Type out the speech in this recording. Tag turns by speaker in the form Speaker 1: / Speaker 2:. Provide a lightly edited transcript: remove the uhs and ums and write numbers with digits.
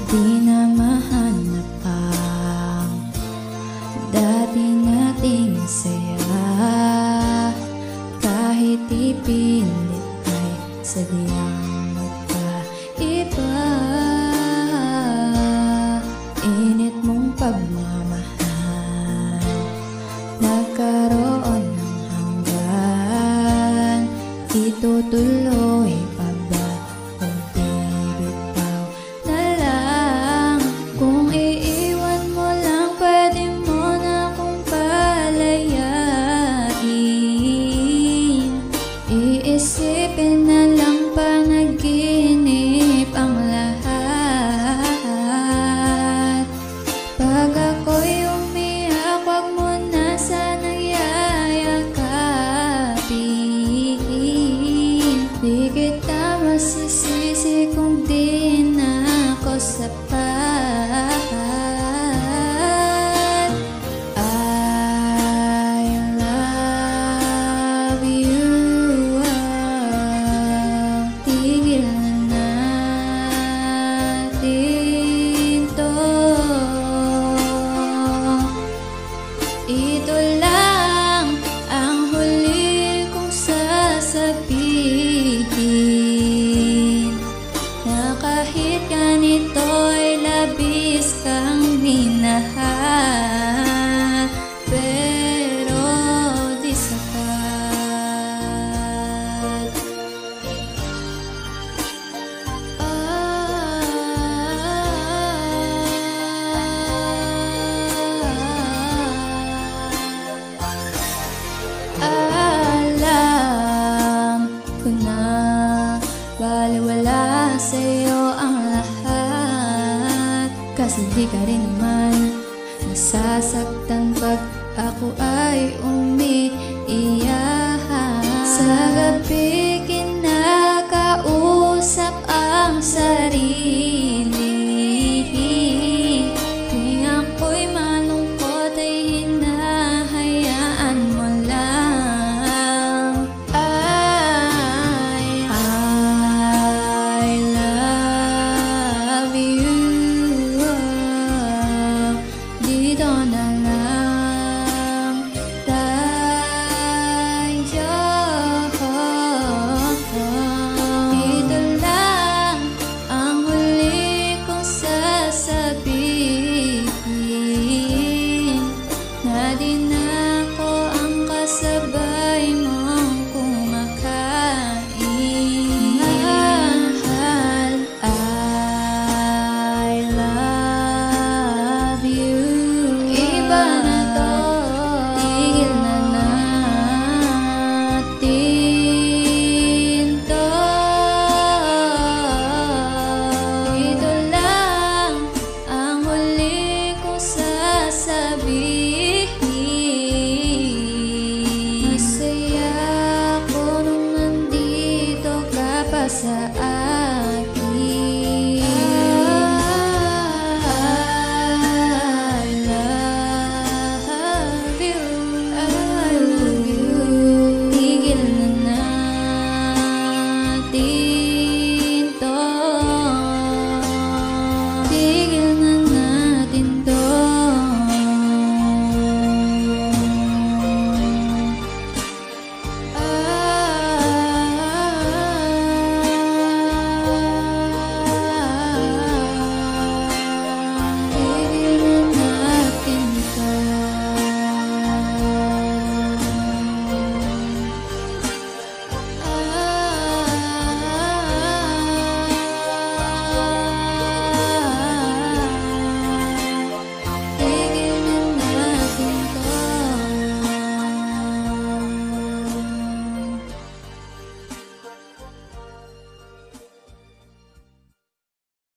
Speaker 1: di na mahanap ang dati nating saya. Kahit ipilit ay sadyang magkaiba. Init mong pagmamahal nagkaroon ng hanggan. Itutuloy pa ba o di bitaw na lang? Kung iiwan mo lang, pwede mo na kong palayain. Iisipin na lang panaginip ang lahat. Pag ako'y umiyak, wag mo na sanang yayakapin. Di kita masisisi kung di na ako sapat. I love you. Tigil na natin to. Ito lang ang huli kong sasabihin, na kahit ganito'y labis kang minahal, pero di sapat. Alam ko na baliwala sa'yo ang lahat, kasi di ka rin naman nasasaktan pag ako ay umiiyak. Sa gabi kinakausap ang sarili. Tuwing ako'y malungkot ay hinahayaan mo lang. I love you. Dito na lang tayo. Ito lang ang huli kong sasabihin, na di na ako ang kasabay mong kumakain. Mahal, I love you. Iba na to, tigil na natin to. Ito lang ang huli kong sasabihin. Masaya ako nung nandito ka pa sa